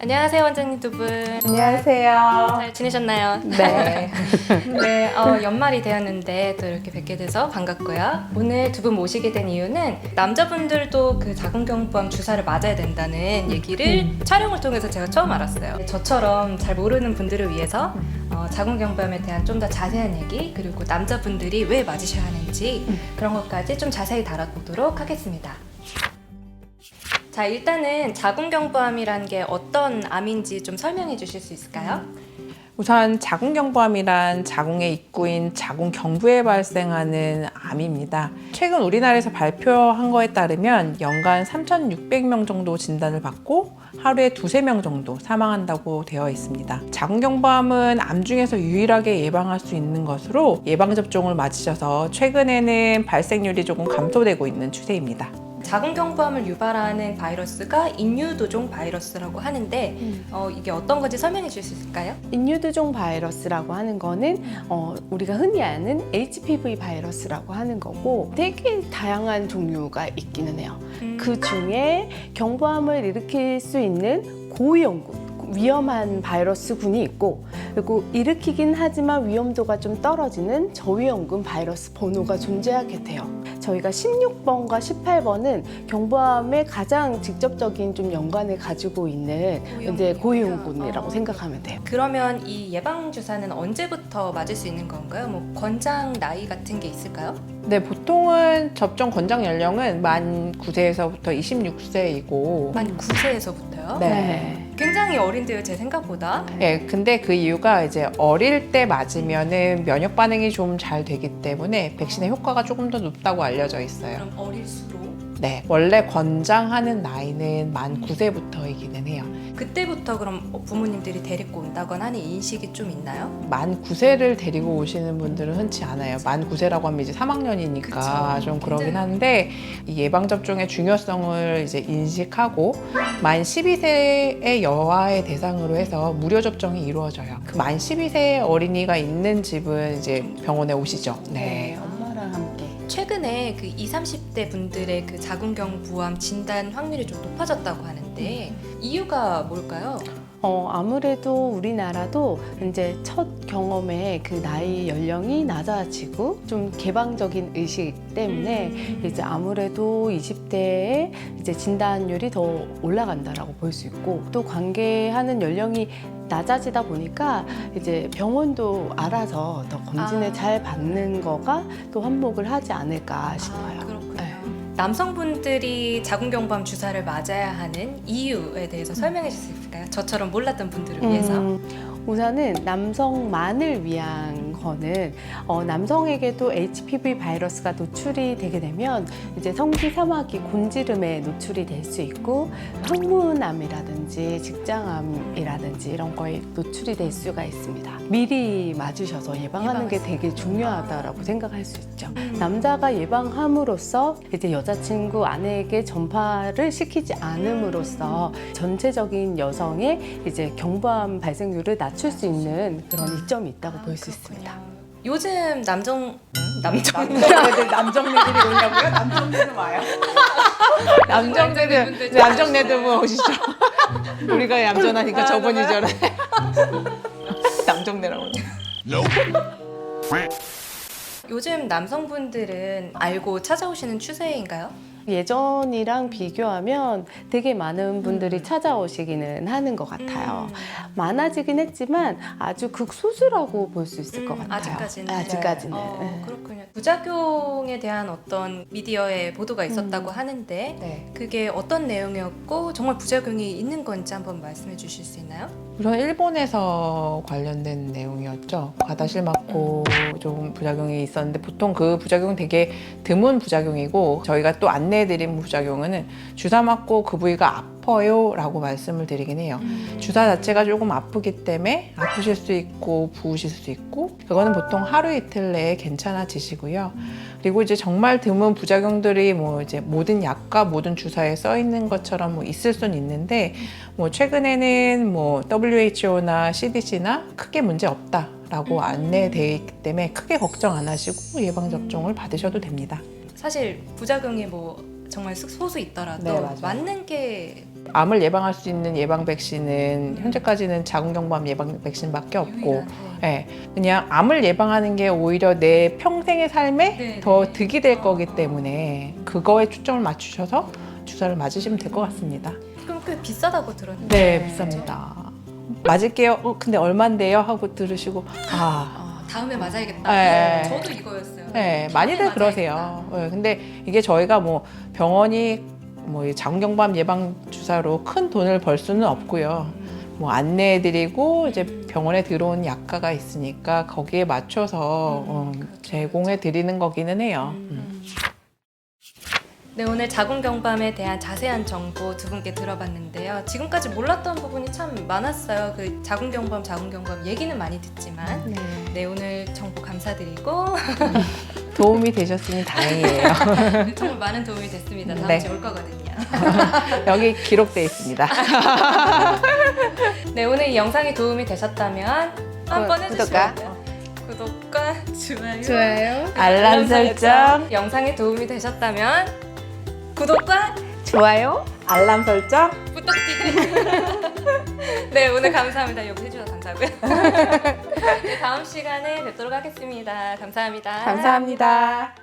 안녕하세요, 원장님 두 분. 안녕하세요. 잘 지내셨나요? 네. 네, 연말이 되었는데 또 이렇게 뵙게 돼서 반갑고요. 오늘 두 분 모시게 된 이유는 남자분들도 그 자궁경부암 주사를 맞아야 된다는 얘기를 촬영을 통해서 제가 처음 알았어요. 저처럼 잘 모르는 분들을 위해서 자궁경부암에 대한 좀 더 자세한 얘기, 그리고 남자분들이 왜 맞으셔야 하는지 그런 것까지 좀 자세히 다뤄보도록 하겠습니다. 자, 일단은 자궁경부암이라는 게 어떤 암인지 좀 설명해 주실 수 있을까요? 우선 자궁경부암이란 자궁의 입구인 자궁경부에 발생하는 암입니다. 최근 우리나라에서 발표한 거에 따르면 연간 3,600명 정도 진단을 받고 하루에 2~3명 정도 사망한다고 되어 있습니다. 자궁경부암은 암 중에서 유일하게 예방할 수 있는 것으로 예방접종을 맞으셔서 최근에는 발생률이 조금 감소되고 있는 추세입니다. 자궁경부암을 유발하는 바이러스가 인유두종 바이러스라고 하는데 이게 어떤 건지 설명해 주실 수 있을까요? 인유두종 바이러스라고 하는 거는 우리가 흔히 아는 HPV 바이러스라고 하는 거고 되게 다양한 종류가 있기는 해요. 그 중에 경부암을 일으킬 수 있는 고위험군, 위험한 바이러스군이 있고, 그리고 일으키긴 하지만 위험도가 좀 떨어지는 저위험군 바이러스 번호가 존재하게 돼요. 저희가 16번과 18번은 경부암의 가장 직접적인 좀 연관을 가지고 있는 이제 고위험군이라고 생각하면 돼요. 그러면 이 예방 주사는 언제부터 맞을 수 있는 건가요? 뭐 권장 나이 같은 게 있을까요? 네, 보통은 접종 권장 연령은 만 9세에서부터 26세이고 만 9세에서부터요? 네. 굉장히 어린데요, 제 생각보다. 네, 근데 그 이유가 이제 어릴 때 맞으면은 면역 반응이 좀 잘 되기 때문에 백신의 효과가 조금 더 높다고 알려져 있어요. 그럼 어릴수록 네, 원래 권장하는 나이는 만 9세부터이기는 해요. 그때부터 그럼 부모님들이 데리고 온다거나 하는 인식이 좀 있나요? 만 9세를 데리고 오시는 분들은 흔치 않아요. 만 9세라고 하면 이제 3학년이니까 좀 그러긴 한데 이 예방접종의 중요성을 이제 인식하고 만 12세의 여아의 대상으로 해서 무료 접종이 이루어져요. 그 만 12세 어린이가 있는 집은 이제 병원에 오시죠. 네. 엄마랑 함께. 최근에 그 20, 30대 분들의 그 자궁경부암 진단 확률이 좀 높아졌다고 하는데 이유가 뭘까요? 아무래도 우리나라도 이제 첫 경험에 그 나이 연령이 낮아지고 좀 개방적인 의식 때문에 이제 아무래도 20대에 이제 진단율이 더 올라간다라고 볼 수 있고, 또 관계하는 연령이 낮아지다 보니까 이제 병원도 알아서 더 검진을 잘 받는 거가 또 한몫을 하지 않을까 싶어요. 그렇군요. 네. 남성분들이 자궁경부암 주사를 맞아야 하는 이유에 대해서 설명해 주실 수 있을까요? 저처럼 몰랐던 분들을 위해서. 우선은 남성만을 위한 거는 남성에게도 HPV 바이러스가 노출이 되게 되면 이제 성기 사마귀 곤지름에 노출이 될 수 있고, 항문암이라든지 직장암이라든지 이런 거에 노출이 될 수가 있습니다. 미리 맞으셔서 예방하는 게 되게 중요하다라고 생각할 수 있죠. 남자가 예방함으로써 이제 여자친구 아내에게 전파를 시키지 않음으로써 전체적인 여성의 이제 경부암 발생률을 낮출 수 있는 그런 이점이 있다고 볼 수 있습니다. 요즘 남정네들이 오냐고요? 남정네들 와요. 남정네들 오시죠. 우리가 얌전하니까 저분이 저래. 남정네라고. 요즘 남성분들은 알고 찾아오시는 추세인가요? 예전이랑 비교하면 되게 많은 분들이 찾아오시기는 하는 것 같아요. 많아지긴 했지만 아주 극소수라고 볼 수 있을 것 같아요. 아직까지는. 아직까지는. 네. 그렇군요. 부작용에 대한 어떤 미디어에 보도가 있었다고 하는데 네. 그게 어떤 내용이었고 정말 부작용이 있는 건지 한번 말씀해 주실 수 있나요? 우선 일본에서 관련된 내용이었죠. 과다실 맞고 좀 부작용이 있었는데 보통 그 부작용은 되게 드문 부작용이고, 저희가 또 안내해드린 부작용은 주사 맞고 그 부위가 아파요 라고 말씀을 드리긴 해요. 주사 자체가 조금 아프기 때문에 아프실 수 있고 부으실 수 있고, 그거는 보통 하루 이틀 내에 괜찮아지시고요. 그리고 이제 정말 드문 부작용들이 뭐 이제 모든 약과 모든 주사에 써 있는 것처럼 뭐 있을 수는 있는데, 뭐 최근에는 뭐 WHO나 CDC나 크게 문제 없다라고 안내되어 있기 때문에 크게 걱정 안 하시고 예방접종을 받으셔도 됩니다. 사실 부작용이 뭐 정말 소수 있더라도 네, 맞아요. 맞는 게 암을 예방할 수 있는 예방 백신은 현재까지는 자궁경부암 예방 백신밖에 없고, 예, 그냥 암을 예방하는 게 오히려 내 평생의 삶에 네, 더 네. 득이 될 거기 때문에 그거에 초점을 맞추셔서 주사를 맞으시면 될 것 같습니다. 그럼 꽤 비싸다고 들었는데. 네, 비쌉니다. 맞을게요. 근데 얼만데요? 하고 들으시고 다음에 맞아야겠다. 네. 저도 이거였어요. 네, 많이들 맞아야겠다. 그러세요. 네, 근데 이게 저희가 뭐 병원이 뭐 이 자궁경부암 예방 주사로 큰 돈을 벌 수는 없고요. 뭐 안내해드리고 이제 병원에 들어온 약가가 있으니까 거기에 맞춰서 제공해 드리는 거기는 해요. 네, 오늘 자궁경부암에 대한 자세한 정보 두 분께 들어봤는데요. 지금까지 몰랐던 부분이 참 많았어요. 그 자궁경부암 얘기는 많이 듣지만. 네, 오늘 정보 감사드리고 도움이 되셨으니 다행이에요. 정말 많은 도움이 됐습니다. 다음 네. 주에 올 거거든요. 여기 기록돼 있습니다. 네, 오늘 이 영상이 도움이 되셨다면 한번 해주시면 구독과 돼요. 구독과 좋아요. 좋아요. 알람 설정, 영상이 도움이 되셨다면 구독과 좋아요. 알람 설정. 부탁드립니다. 네, 오늘 감사합니다. 여기 해주셔서 감사하고요. 네, 다음 시간에 뵙도록 하겠습니다. 감사합니다. 감사합니다.